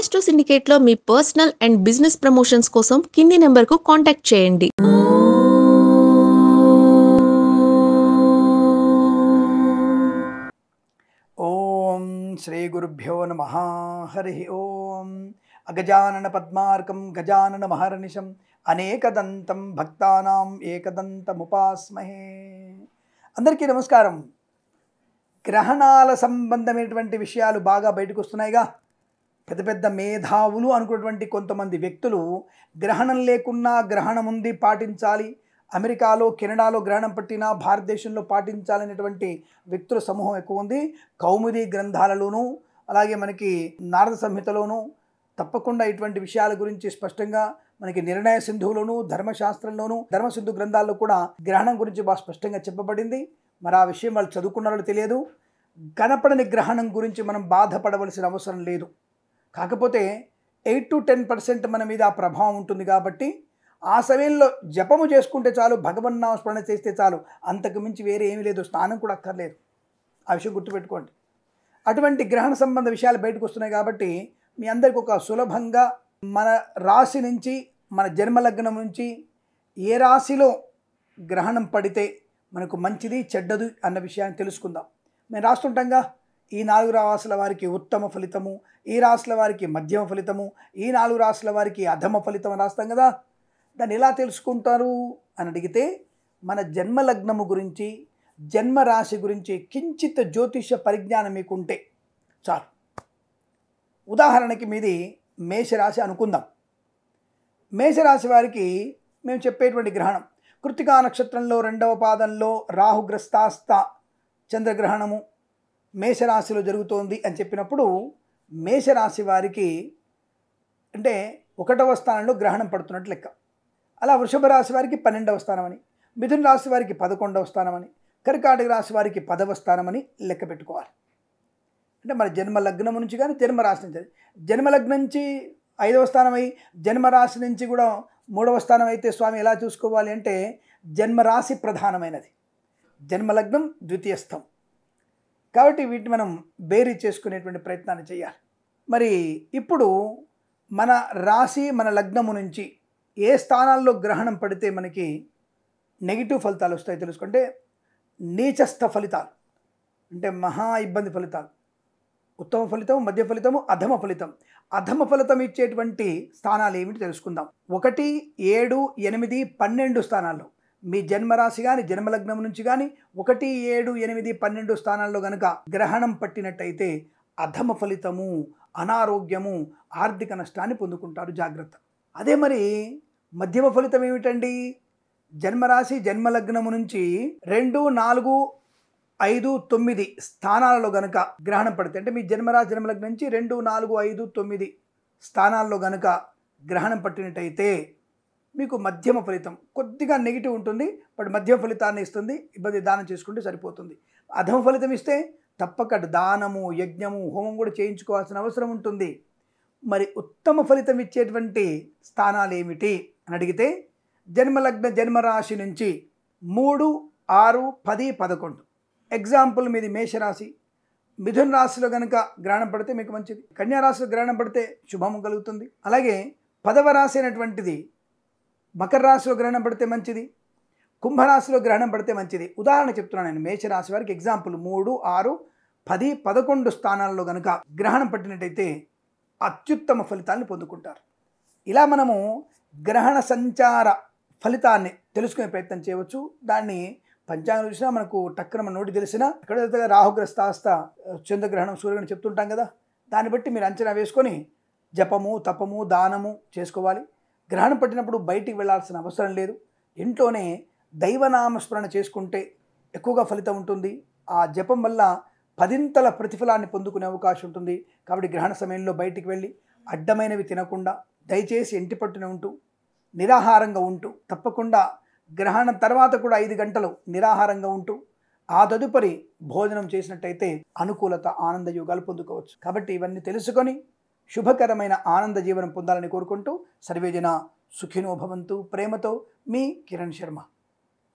Astro సిండికేట్లో మీ personal and business promotions కోసం కింది నెంబర్కు కాంటాక్ట్ చేయండి. ఓం శ్రీ గురుభ్యో నమః. హరి ఓం. అగజానన పద్మార్కం గజానన మహర్నిశం అనేకదంతం భక్తానాం ఏకదంతముపాస్మహే. అందరికీ నమస్కారం. గ్రహణాల సంబంధమైనటువంటి విషయాలు బాగా బయటకు వస్తున్నాయిగా. పెద్ద పెద్ద మేధావులు అనుకున్నటువంటి కొంతమంది వ్యక్తులు గ్రహణం లేకున్నా గ్రహణం ఉంది పాటించాలి, అమెరికాలో కెనడాలో గ్రహణం పట్టినా భారతదేశంలో పాటించాలనేటువంటి వ్యక్తుల సమూహం ఎక్కువ ఉంది. కౌముది గ్రంథాలలోనూ అలాగే మనకి నారద సంహితలోనూ తప్పకుండా ఇటువంటి విషయాల గురించి స్పష్టంగా మనకి నిర్ణయ సింధువులోను ధర్మశాస్త్రంలోను ధర్మసింధు గ్రంథాల్లో కూడా గ్రహణం గురించి బాగా స్పష్టంగా చెప్పబడింది. మరి ఆ విషయం వాళ్ళు చదువుకున్నారో తెలియదు. కనపడని గ్రహణం గురించి మనం బాధపడవలసిన అవసరం లేదు. కాకపోతే 8 to 10% మన మీద ఆ ప్రభావం ఉంటుంది కాబట్టి ఆ సమయంలో జపము చేసుకుంటే చాలు, భగవన్నామ స్మరణ చేస్తే చాలు, అంతకు మించి వేరే ఏమీ లేదు. స్నానం కూడా అక్కర్లేదు. ఆ విషయం గుర్తుపెట్టుకోండి. అటువంటి గ్రహణ సంబంధ విషయాలు బయటకు వస్తున్నాయి కాబట్టి మీ అందరికి ఒక సులభంగా మన రాశి నుంచి మన జన్మలగ్నం నుంచి ఏ రాశిలో గ్రహణం పడితే మనకు మంచిది చెడ్డదు అన్న విషయాన్ని తెలుసుకుందాం. మేము రాస్తుంటాంగా, ఈ 4 రాశుల వారికి ఉత్తమ ఫలితము, ఈ రాశుల వారికి మధ్యమ ఫలితము, ఈ 4 రాశుల వారికి అధమ ఫలితం రాస్తాం కదా. దాన్ని ఎలా తెలుసుకుంటారు అని అడిగితే మన జన్మలగ్నము గురించి జన్మరాశి గురించి కించిత్ జ్యోతిష పరిజ్ఞానం మీకుంటే చాలు. ఉదాహరణకి మీది మేషరాశి అనుకుందాం. మేషరాశి వారికి మేము చెప్పేటువంటి గ్రహణం కృత్తికా నక్షత్రంలో 2వ పాదంలో రాహుగ్రస్తాస్త చంద్రగ్రహణము మేషరాశిలో జరుగుతోంది అని చెప్పినప్పుడు మేషరాశి వారికి అంటే 1వ స్థానంలో గ్రహణం పడుతున్నట్టు లెక్క. అలా వృషభ రాశి వారికి 12వ స్థానం అని, మిథున రాశి వారికి 11వ స్థానం అని, కర్కాటక రాశి వారికి 10వ స్థానం అని లెక్క పెట్టుకోవాలి. అంటే మన జన్మలగ్నం నుంచి కానీ జన్మరాశి నుంచి, జన్మలగ్నం నుంచి 5వ స్థానం అయి జన్మరాశి నుంచి కూడా 3వ స్థానం అయితే స్వామి ఎలా చూసుకోవాలి అంటే జన్మరాశి ప్రధానమైనది, జన్మలగ్నం ద్వితీయస్థం. కాబట్టి వీటిని మనం బేరీ చేసుకునేటువంటి ప్రయత్నాన్ని చేయాలి. మరి ఇప్పుడు మన రాశి మన లగ్నము నుంచి ఏ స్థానాల్లో గ్రహణం పడితే మనకి నెగిటివ్ ఫలితాలు వస్తాయి తెలుసుకుంటే, నీచస్థ ఫలితాలు అంటే మహా ఇబ్బంది ఫలితాలు, ఉత్తమ ఫలితం, మధ్య ఫలితము, అధమ ఫలితం. అధమ ఫలితం ఇచ్చేటువంటి స్థానాలు ఏమిటి తెలుసుకుందాం. 1, 7, 8, 12 స్థానాల్లో మీ జన్మరాశి కానీ జన్మలగ్నం నుంచి కానీ 1, 7, 8, 12 స్థానాల్లో కనుక గ్రహణం పట్టినట్టయితే అధమ ఫలితము, అనారోగ్యము, ఆర్థిక నష్టాన్ని పొందుకుంటారు. జాగ్రత్త. అదే మరి మధ్యమ ఫలితం ఏమిటండి? జన్మరాశి జన్మలగ్నము నుంచి 2, 4, 5, 9 స్థానాలలో గనక గ్రహణం పడితే అంటే మీ జన్మరాశి జన్మలగ్నం నుంచి 2, 4, 5, 9 స్థానాల్లో గనక గ్రహణం పట్టినట్టయితే మీకు మధ్యమ ఫలితం, కొద్దిగా నెగిటివ్ ఉంటుంది, బట్ మధ్యమ ఫలితాన్ని ఇస్తుంది. ఇబ్బంది దానం చేసుకుంటే సరిపోతుంది. అధమ ఫలితం ఇస్తే తప్పక దానము, యజ్ఞము, హోమం కూడా చేయించుకోవాల్సిన అవసరం ఉంటుంది. మరి ఉత్తమ ఫలితం ఇచ్చేటువంటి స్థానాలు ఏమిటి అని అడిగితే జన్మలగ్న జన్మరాశి నుంచి 3, 6, 10, 11. ఎగ్జాంపుల్ మీది మేషరాశి, మిథున రాశిలో కనుక గ్రహణం పడితే మీకు మంచిది, కన్యా రాశిలో గ్రహణం పడితే శుభము కలుగుతుంది. అలాగే 10వ రాశి అయినటువంటిది మకర రాశిలో గ్రహణం పడితే మంచిది, కుంభరాశిలో గ్రహణం పడితే మంచిది. ఉదాహరణ చెప్తున్నాను నేను. మేషరాశి వారికి ఎగ్జాంపుల్ 3, 6, 10, 11 స్థానాల్లో కనుక గ్రహణం పట్టినట్టయితే అత్యుత్తమ ఫలితాన్ని పొందుకుంటారు. ఇలా మనము గ్రహణ సంచార ఫలితాన్ని తెలుసుకునే ప్రయత్నం చేయవచ్చు. దాన్ని పంచాంగం చూసినా మనకు టక్కున మన నోటి తెలిసినా ఎక్కడైతే రాహుగ్రస్తాస్త చంద్రగ్రహణం సూర్యగ్రహణం చెప్తుంటాం కదా, దాన్ని బట్టి మీరు అంచనా వేసుకొని జపము, తపము, దానము చేసుకోవాలి. గ్రహణం పట్టినప్పుడు బయటికి వెళ్ళాల్సిన అవసరం లేదు. ఇంట్లోనే దైవనామస్మరణ చేసుకుంటే ఎక్కువగా ఫలితం ఉంటుంది. ఆ జపం వల్ల 10ంతల ప్రతిఫలాన్ని పొందుకునే అవకాశం ఉంటుంది. కాబట్టి గ్రహణ సమయంలో బయటికి వెళ్ళి అడ్డమైనవి తినకుండా దయచేసి ఇంటి పట్టున ఉంటూ నిరాహారంగా ఉంటూ, తప్పకుండా గ్రహణం తర్వాత కూడా 5 గంటలు నిరాహారంగా ఉంటూ ఆ తదుపరి భోజనం చేసినట్టయితే అనుకూలత, ఆనంద యోగాలు పొందుకోవచ్చు. కాబట్టి ఇవన్నీ తెలుసుకొని శుభకరమైన ఆనంద జీవనం పొందాలని కోరుకుంటూ సర్వేజన సుఖినో భవంతు. ప్రేమతో మీ కిరణ్ శర్మ.